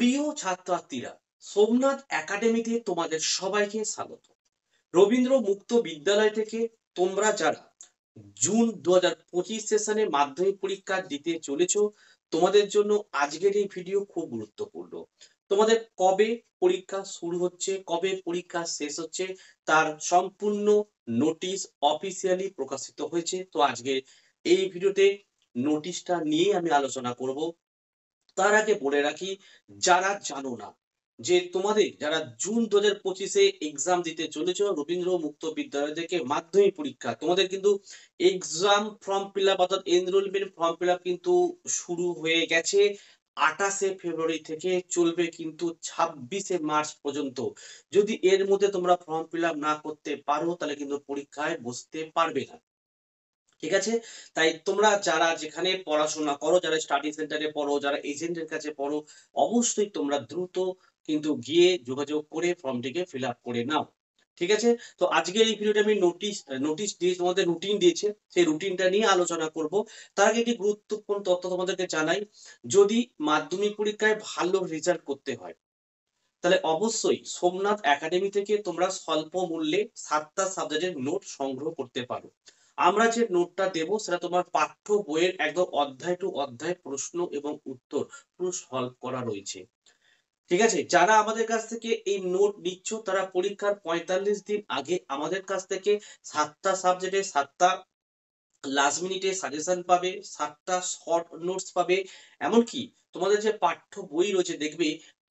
প্রিয় ছাত্রছাত্রীরা, সোমনাথ একাডেমিতে তোমাদের সবাইকে স্বাগত। রবীন্দ্র মুক্ত বিদ্যালয় থেকে তোমরা যারা জুন 2025 সেশনে মাধ্যমিক পরীক্ষা দিতে চলেছ, তোমাদের জন্য আজকের এই ভিডিও খুব গুরুত্বপূর্ণ। তোমাদের কবে পরীক্ষা শুরু হচ্ছে, কবে পরীক্ষা শেষ হচ্ছে, তার সম্পূর্ণ নোটিশ অফিসিয়ালি প্রকাশিত হয়েছে। তো আজকে এই ভিডিওতে নোটিশটা নিয়ে আমি আলোচনা করব। তার আগে বলে রাখি, যারা জানো না যে তোমাদের যারা জুন 2025-এ এক্সাম দিতে চলেছ রবীন্দ্র মুক্ত বিদ্যালয় থেকে মাধ্যমিক পরীক্ষা, তোমাদের কিন্তু এক্সাম ফর্ম ফিল আপ অর্থাৎ এনরোলমেন্ট ফর্ম ফিল আপ কিন্তু শুরু হয়ে গেছে। 28শে ফেব্রুয়ারি থেকে চলবে কিন্তু 26শে মার্চ পর্যন্ত। যদি এর মধ্যে তোমরা ফর্ম ফিল আপ না করতে পারো তাহলে কিন্তু পরীক্ষায় বসতে পারবে না। ঠিক আছে, তাই তোমরা যারা যেখানে পড়াশোনা করো, যারা স্টাডি সেন্টারে পড়ো, যারা এজেন্টের কাছে পড়ো, অবশ্যই তোমরা দ্রুত কিন্তু গিয়ে যোগাযোগ করে ফর্মটিকে ফিল আপ করে নাও। ঠিক আছে, তো আজকে এই ভিডিওটা আমি নোটিশ দিয়ে তোমাদের রুটিন দিয়েছে, সেই রুটিনটা নিয়ে আলোচনা করব। তার আগে একটি গুরুত্বপূর্ণ তথ্য তোমাদেরকে জানাই, যদি মাধ্যমিক পরীক্ষায় ভালো রেজাল্ট করতে হয় তাহলে অবশ্যই সোমনাথ একাডেমি থেকে তোমরা স্বল্প মূল্যে 7টা সাবজেক্টের নোট সংগ্রহ করতে পারো। আমরা যে নোটটা দেব সেটা তোমার পাঠ্য বইয়ের একদম অধ্যায় টু অধ্যায় প্রশ্ন এবং উত্তর পুরো সলভ করা রয়েছে। ঠিক আছে, যারা আমাদের কাছ থেকে এই নোট নিচ্ছ তারা পরীক্ষার 45 দিন আগে আমাদের কাছ থেকে 7টা সাবজেক্টে 7টা লাস্ট মিনিটে সাজেশন পাবে, 7টা শর্ট নোটস পাবে। এমনকি তোমাদের যে পাঠ্য বই রয়েছে দেখবে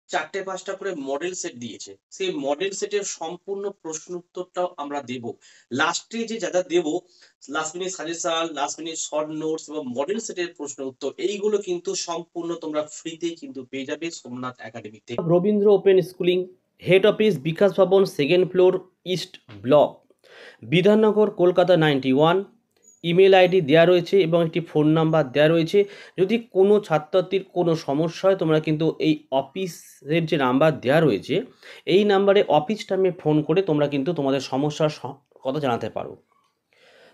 4টে 5টা করে মডেল সেট দিয়েছে, সেই মডেল সেটের সম্পূর্ণ প্রশ্ন উত্তরটাও আমরা দেব। লাস্টে যে যা যা দেব, last minute suggestion, last minute short notes এবং মডেল সেটের প্রশ্ন উত্তর, এইগুলো কিন্তু সম্পূর্ণ তোমরা ফ্রিতেই কিন্তু পেয়ে যাবে সোমনাথ একাডেমিতে। Rabindra open schooling, head office Bikash Bhavan, 2nd floor, east block, Bidhannagar, Kolkata 91। Email ID দেওয়া রয়েছে এবং একটি ফোন নাম্বার দেওয়া রয়েছে। যদি কোনো ছাত্রছাত্রীর কোনো সমস্যা হয় তোমরা কিন্তু এই অফিসের যে নাম্বার দেওয়া রয়েছে এই নাম্বারে অফিস টাইমে ফোন করে তোমরা কিন্তু তোমাদের সমস্যার কথা জানাতে পারো।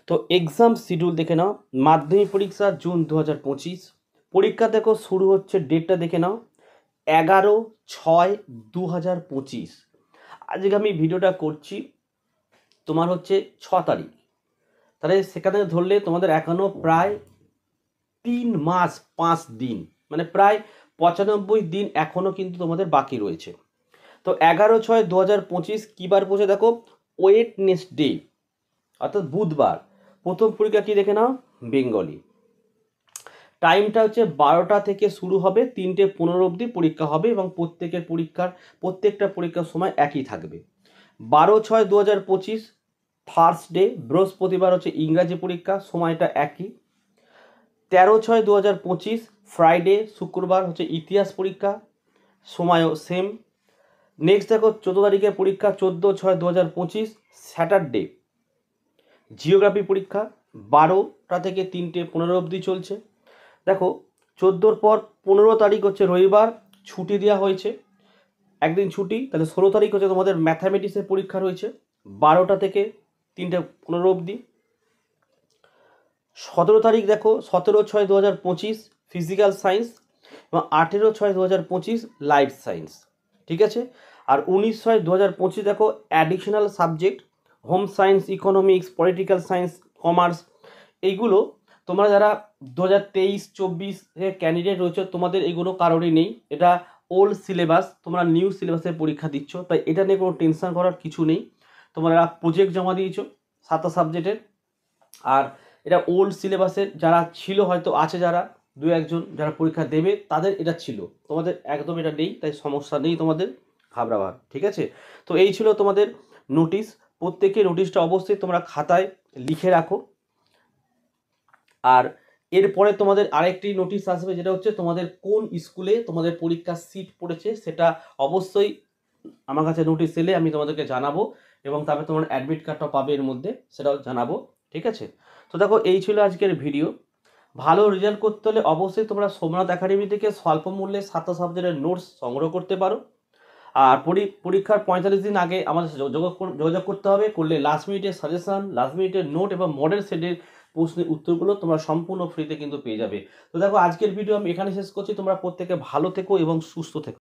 তো এক্সাম শিডিউল দেখে নাও। মাধ্যমিক পরীক্ষা জুন 2025, পরীক্ষা দেখো শুরু হচ্ছে, ডেটটা দেখে নাও 11/6/2025। আজকে আমি ভিডিওটা করছি তোমার হচ্ছে 6 তারিখ, তাহলে সেখানে ধরলে তোমাদের এখনো প্রায় 3 মাস 5 দিন, মানে প্রায় 95 দিন এখনও কিন্তু তোমাদের বাকি রয়েছে। তো 11/6/2025 কী বার পড়ছে দেখো, ওয়েডনেসডে অর্থাৎ বুধবার। প্রথম পরীক্ষা কি দেখে নাও, বেঙ্গলি। টাইমটা হচ্ছে 12টা থেকে শুরু হবে, 3টে 15 অবধি পরীক্ষা হবে এবং প্রত্যেকটা পরীক্ষার সময় একই থাকবে। 12/6/2025 থার্সডে, বৃহস্পতিবার হচ্ছে ইংরাজি পরীক্ষা, সময়টা একই। 13/6/2025 ফ্রাইডে, শুক্রবার হচ্ছে ইতিহাস পরীক্ষা, সময়ও সেম। নেক্সট দেখো 14 তারিখের পরীক্ষা 14/6/2025 স্যাটারডে, জিওগ্রাফি পরীক্ষা, 12টা থেকে 3টে 15 অবধি চলছে। দেখো 14র পর 15 তারিখ হচ্ছে রবিবার, ছুটি দেওয়া হয়েছে, একদিন ছুটি। তাহলে 16 তারিখ হচ্ছে তোমাদের ম্যাথামেটিক্সের পরীক্ষা রয়েছে, 12টা থেকে 3টে 15 অবধি। 17 তারিখ দেখো 17/6/2025 ফিজিক্যাল সায়েন্স এবং 18/6/2025 লাইফ সায়েন্স। ঠিক আছে, আর 19/6/2025 দেখো additional subject, home science, economics, political science, commerce. এইগুলো তোমরা যারা 2023-24-এর ক্যান্ডিডেট রয়েছে তোমাদের এগুলো কারোরই নেই, এটা ওল্ড সিলেবাস, তোমরা নিউ সিলেবাসের পরীক্ষা দিচ্ছ, তাই এটা নিয়ে কোনো টেনশন করার কিছু নেই। তোমরা প্রজেক্ট জমা দিয়েছো 7টা সাবজেক্টের, আর এটা ওল্ড সিলেবাসের যারা ছিল, হয়তো আছে যারা 2-1জন যারা পরীক্ষা দেবে তাদের এটা ছিল, তোমাদের একদম এটা নেই, তাই সমস্যা নেই তোমাদের ঘাবড়াবার। ঠিক আছে, তো এই ছিল তোমাদের নোটিশ। প্রত্যেকে নোটিশটা অবশ্যই তোমরা খাতায় লিখে রাখো। আর এরপরে তোমাদের আরেকটি নোটিশ আসবে, যেটা হচ্ছে তোমাদের কোন স্কুলে তোমাদের পরীক্ষার সিট পড়েছে সেটা অবশ্যই আমার কাছে নোটিশ এলে আমি তোমাদেরকে জানাবো, এবং তারপরে তোমার অ্যাডমিট কার্ডটা পাবে এর মধ্যে, সেটাও জানাবো। ঠিক আছে, তো দেখো এই ছিল আজকের ভিডিও। ভালো রেজাল্ট করতে হলে অবশ্যই তোমরা সোমনাথ একাডেমি থেকে স্বল্প মূল্যে 7টা সাবজেক্টের নোটস সংগ্রহ করতে পারো। আর পরীক্ষার 45 দিন আগে আমাদের যোগাযোগ করতে হবে, করলে লাস্ট মিনিটের সাজেশন, লাস্ট মিনিটের নোট এবং মডেল সেটের প্রশ্নের উত্তরগুলো তোমরা সম্পূর্ণ ফ্রিতে কিন্তু পেয়ে যাবে। তো দেখো আজকের ভিডিও আমি এখানে শেষ করছি, তোমরা প্রত্যেকে ভালো থেকো এবং সুস্থ থেকো।